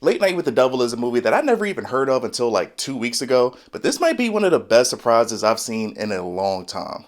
Late Night with the Devil is a movie that I never even heard of until like 2 weeks ago, but this might be one of the best surprises I've seen in a long time.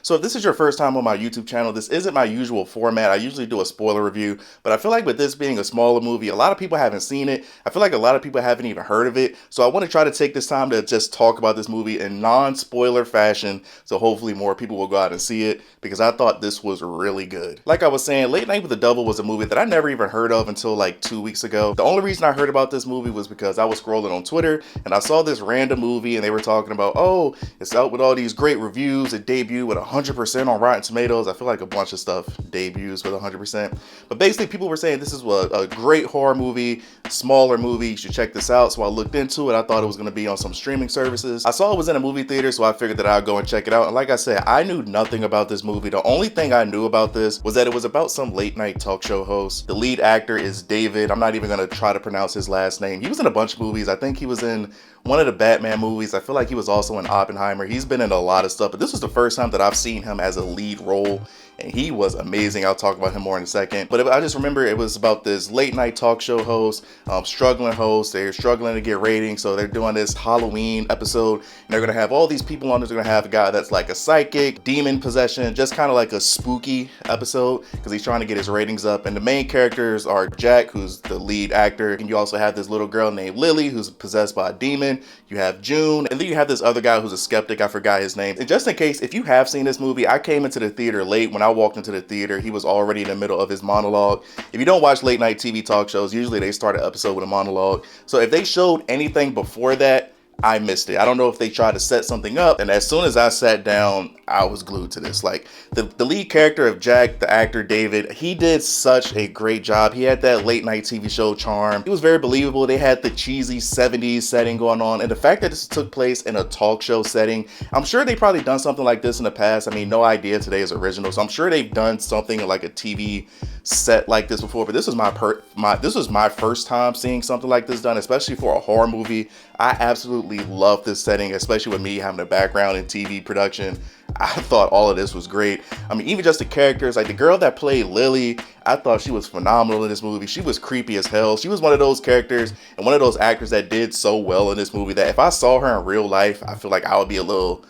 So if this is your first time on my YouTube channel, this isn't my usual format. I usually do a spoiler review, but I feel like with this being a smaller movie, a lot of people haven't seen it. I feel like a lot of people haven't even heard of it. So I want to try to take this time to just talk about this movie in non-spoiler fashion. So hopefully more people will go out and see it because I thought this was really good. Like I was saying, Late Night with the Devil was a movie that I never even heard of until like 2 weeks ago. The only reason I heard about this movie was because I was scrolling on Twitter and I saw this random movie and they were talking about, oh, it's out with all these great reviews. It debuted with 100% on Rotten Tomatoes. I feel like a bunch of stuff debuts with 100%. But basically people were saying this is a great horror movie, smaller movie. You should check this out. So I looked into it. I thought it was going to be on some streaming services. I saw it was in a movie theater, so I figured that I'd go and check it out. And like I said, I knew nothing about this movie. The only thing I knew about this was that it was about some late night talk show host. The lead actor is David. I'm not even going to try to pronounce his last name. He was in a bunch of movies. I think he was in one of the Batman movies. I feel like he was also in Oppenheimer. He's been in a lot of stuff, but this was the first time that I've seen him as a lead role, and he was amazing. I'll talk about him more in a second. But I just remember it was about this late night talk show host, struggling host. They're struggling to get ratings, so they're doing this Halloween episode, and they're gonna have all these people on. They're gonna have a guy that's like a psychic, demon possession, just kind of like a spooky episode because he's trying to get his ratings up. And the main characters are Jack, who's the lead actor, and you also have this little girl named Lily who's possessed by a demon. You have June, and then you have this other guy who's a skeptic. I forgot his name. And just in case, if you have seen this movie, I came into the theater late. When I walked into the theater, he was already in the middle of his monologue. If you don't watch late night TV talk shows, usually they start an episode with a monologue. So if they showed anything before that, I missed it. I don't know if they tried to set something up, and as soon as I sat down, I was glued to this. Like the lead character of Jack, the actor David, he did such a great job. He had that late night TV show charm. He was very believable. They had the cheesy 70s setting going on, and the fact that this took place in a talk show setting, I'm sure they probably done something like this in the past. I mean, No Idea Today is original, so I'm sure they've done something like a TV set like this before, but this was my first time seeing something like this done, especially for a horror movie. I absolutely love this setting, especially with me having a background in TV production. I thought all of this was great. I mean, even just the characters, like the girl that played Lily, I thought she was phenomenal in this movie. She was creepy as hell. She was one of those characters and one of those actors that did so well in this movie that if I saw her in real life, I feel like I'll be a little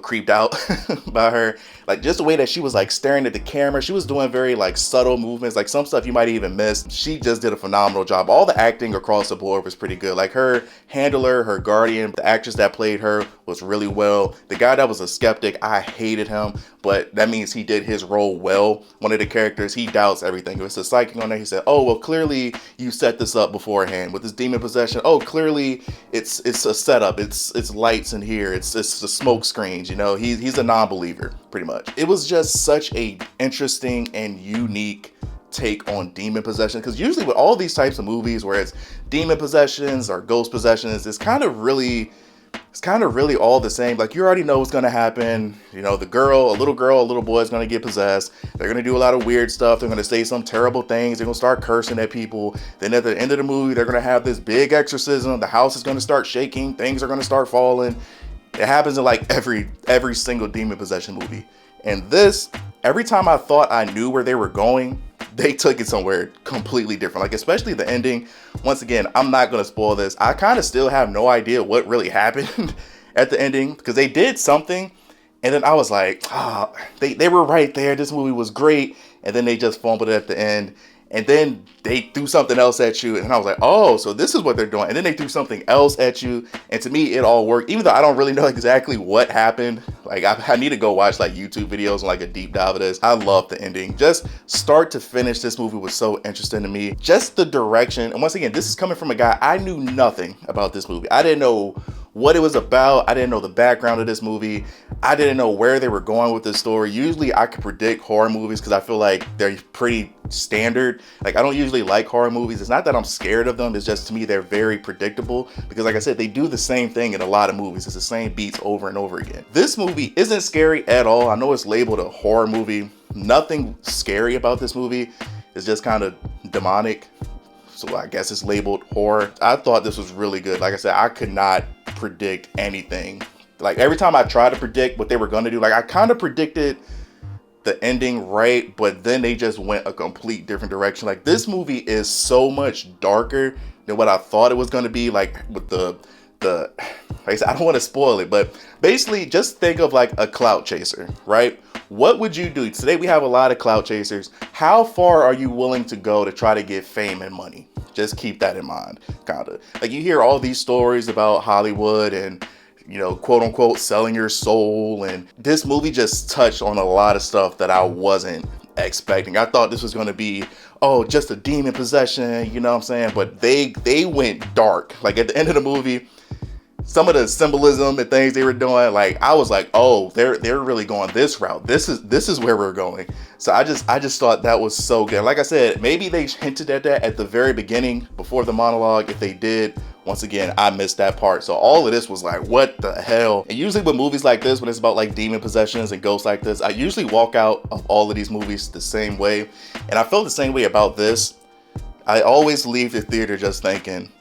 creeped out by her. Like just the way that she was like staring at the camera. She was doing very like subtle movements, like some stuff you might even miss. She just did a phenomenal job. All the acting across the board was pretty good. Like her handler, her guardian, the actress that played her was really well. The guy that was a skeptic, I hated him, but that means he did his role well. One of the characters, he doubts everything. It was a psychic on there. He said, oh, well, clearly you set this up beforehand with this demon possession. Oh, clearly it's a setup. It's lights in here. It's the smoke screens, you know. He's a non-believer pretty much. It was just such a interesting and unique take on demon possession, because usually with all these types of movies where it's demon possessions or ghost possessions, it's kind of really all the same. Like you already know what's going to happen. You know, a little boy is going to get possessed. They're going to do a lot of weird stuff. They're going to say some terrible things. They're going to start cursing at people. Then at the end of the movie, they're going to have this big exorcism. The house is going to start shaking. Things are going to start falling. It happens in like every single demon possession movie. And this, every time I thought I knew where they were going, they took it somewhere completely different. Like especially the ending. Once again, I'm not going to spoil this. I kind of still have no idea what really happened at the ending because they did something. And then I was like, they were right there. This movie was great. And then they just fumbled it at the end. And then they threw something else at you. And I was like, oh, so this is what they're doing. And then they threw something else at you. And to me, it all worked. Even though I don't really know exactly what happened. Like I need to go watch like YouTube videos and like a deep dive of this. I love the ending. Just start to finish, this movie was so interesting to me. Just the direction. And once again, this is coming from a guy, I knew nothing about this movie. I didn't know what it was about. I didn't know the background of this movie. I didn't know where they were going with this story. Usually I could predict horror movies because I feel like they're pretty standard. Like I don't usually like horror movies. It's not that I'm scared of them. It's just to me, they're very predictable because like I said, they do the same thing in a lot of movies. It's the same beats over and over again. This movie isn't scary at all. I know it's labeled a horror movie. Nothing scary about this movie. It's just kind of demonic. So I guess it's labeled horror. I thought this was really good. Like I said, I could not predict anything. Like every time I tried to predict what they were going to do, like I kind of predicted the ending right, but then they just went a complete different direction. Like, this movie is so much darker than what I thought it was going to be. Like, with the like I said, I don't want to spoil it, but basically just think of like a clout chaser, right? What would you do? Today we have a lot of clout chasers. How far are you willing to go to try to get fame and money? Just keep that in mind, kind of. Like, you hear all these stories about Hollywood and, you know, quote unquote, selling your soul. And this movie just touched on a lot of stuff that I wasn't expecting. I thought this was going to be, oh, just a demon possession, you know what I'm saying? But they went dark. Like, at the end of the movie, some of the symbolism and things they were doing, like, I was like, oh, they're really going this route. This is where we're going. So I just thought that was so good. Like I said, maybe they hinted at that at the very beginning before the monologue. If they did, once again, I missed that part. So all of this was like, what the hell? And usually with movies like this, when it's about like demon possessions and ghosts like this, I usually walk out of all of these movies the same way. And I felt the same way about this. I always leave the theater just thinking,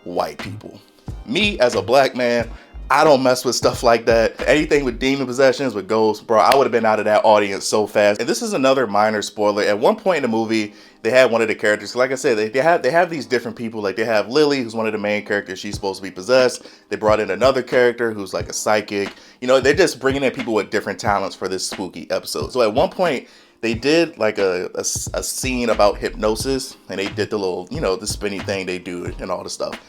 white people. Me, as a black man, I don't mess with stuff like that. Anything with demon possessions, with ghosts, bro, I would have been out of that audience so fast. And this is another minor spoiler. At one point in the movie, they had one of the characters, like I said, they have these different people. Like, they have Lily, who's one of the main characters. She's supposed to be possessed. They brought in another character who's like a psychic. You know, they're just bringing in people with different talents for this spooky episode. So at one point, they did like a scene about hypnosis, and they did the little, you know, the spinny thing they do and all the stuff.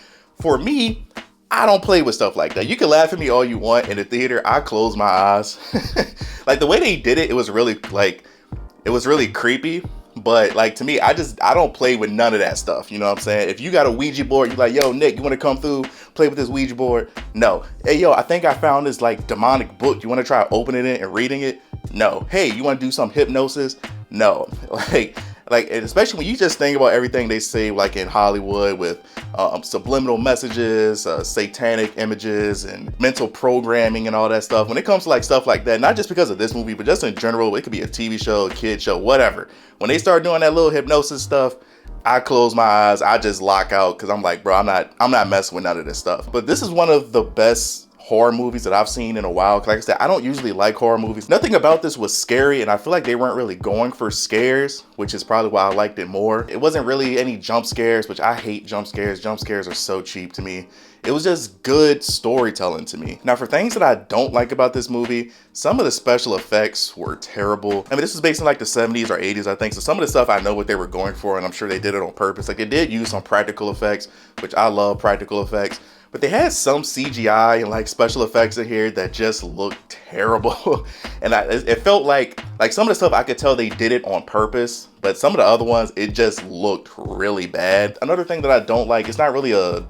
For me, I don't play with stuff like that. You can laugh at me all you want. In the theater, I close my eyes. Like, the way they did it, it was really creepy. But like, to me, I don't play with none of that stuff. You know what I'm saying? If you got a Ouija board, you're like, yo, Nick, you want to come through, play with this Ouija board? No. Hey, yo, I think I found this like demonic book. You want to try opening it and reading it? No. Hey, you want to do some hypnosis? No. Like, and especially when you just think about everything they say, like in Hollywood, with subliminal messages, satanic images, and mental programming and all that stuff. When it comes to like stuff like that, not just because of this movie, but just in general, it could be a TV show, a kid show, whatever. When they start doing that little hypnosis stuff, I close my eyes, I just lock out, because I'm like, bro, I'm not messing with none of this stuff. But this is one of the best horror movies that I've seen in a while. Like I said, I don't usually like horror movies. Nothing about this was scary, and I feel like they weren't really going for scares, which is probably why I liked it more. It wasn't really any jump scares, which I hate jump scares. Jump scares are so cheap to me. It was just good storytelling to me. Now, for things that I don't like about this movie, some of the special effects were terrible. I mean, this was based in like the 70s or 80s, I think. So some of the stuff I know what they were going for, and I'm sure they did it on purpose. Like, they did use some practical effects, which I love practical effects. But they had some CGI and like special effects in here that just looked terrible. And it felt like some of the stuff I could tell they did it on purpose, but some of the other ones, it just looked really bad. Another thing that I don't like, it's not really an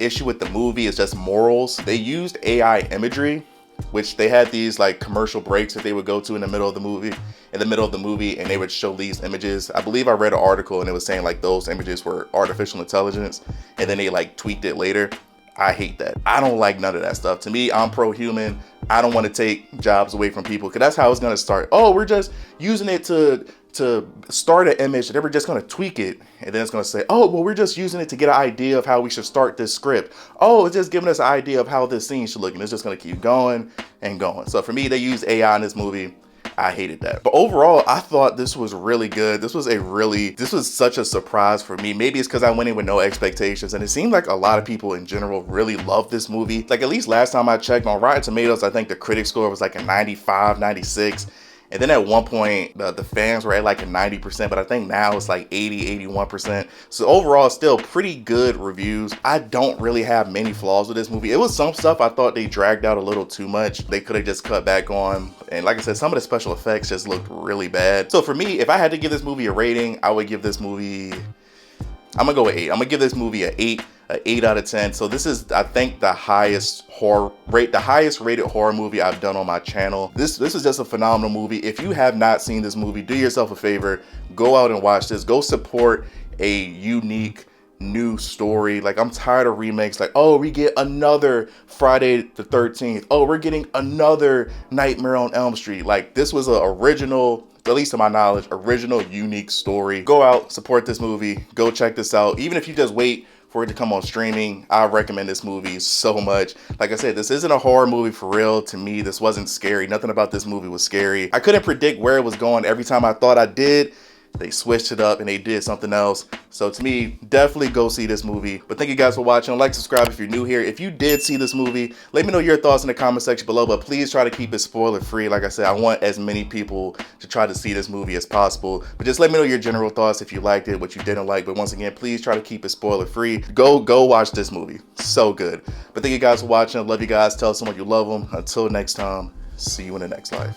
issue with the movie, it's just morals. They used AI imagery, which they had these like commercial breaks that they would go to in the middle of the movie, and they would show these images. I believe I read an article and it was saying like those images were artificial intelligence, and then they like tweaked it later. I hate that. I don't like none of that stuff. To me, I'm pro-human. I don't want to take jobs away from people, because that's how it's going to start. Oh, we're just using it to start an image, and then we're just going to tweak it, and then it's going to say, oh, well, we're just using it to get an idea of how we should start this script. Oh, it's just giving us an idea of how this scene should look, and it's just going to keep going and going. So for me, they used AI in this movie. I hated that. But overall, I thought this was really good. This was such a surprise for me. Maybe it's because I went in with no expectations, and it seemed like a lot of people in general really loved this movie. Like, at least last time I checked on Rotten Tomatoes, I think the critic score was like a 95, 96. And then at one point, the fans were at like a 90%, but I think now it's like 80, 81%. So overall, still pretty good reviews. I don't really have many flaws with this movie. It was some stuff I thought they dragged out a little too much. They could have just cut back on. And like I said, some of the special effects just looked really bad. So for me, if I had to give this movie a rating, I would give this movie, I'm gonna go with 8. I'm gonna give this movie an 8 out of 10. So this is, I think, the highest rated horror movie I've done on my channel. This is just a phenomenal movie. If you have not seen this movie, do yourself a favor, go out and watch this. Go support a unique new story. Like, I'm tired of remakes. Like, oh, we get another Friday the 13th. Oh, we're getting another Nightmare on Elm Street. Like, this was an original, at least to my knowledge, original unique story. Go out, support this movie, go check this out. Even if you just wait for it to come on streaming. I recommend this movie so much. Like I said, this isn't a horror movie for real. To me, this wasn't scary. Nothing about this movie was scary. I couldn't predict where it was going. Every time I thought I did, they switched it up and they did something else. So to me, definitely go see this movie. But thank you guys for watching. Like, subscribe if you're new here. If you did see this movie, let me know your thoughts in the comment section below. But please try to keep it spoiler free. Like I said, I want as many people to try to see this movie as possible. But just let me know your general thoughts, if you liked it, what you didn't like. But once again, please try to keep it spoiler free. Go watch this movie. So good. But thank you guys for watching. Love you guys. Tell someone you love them. Until next time, see you in the next life.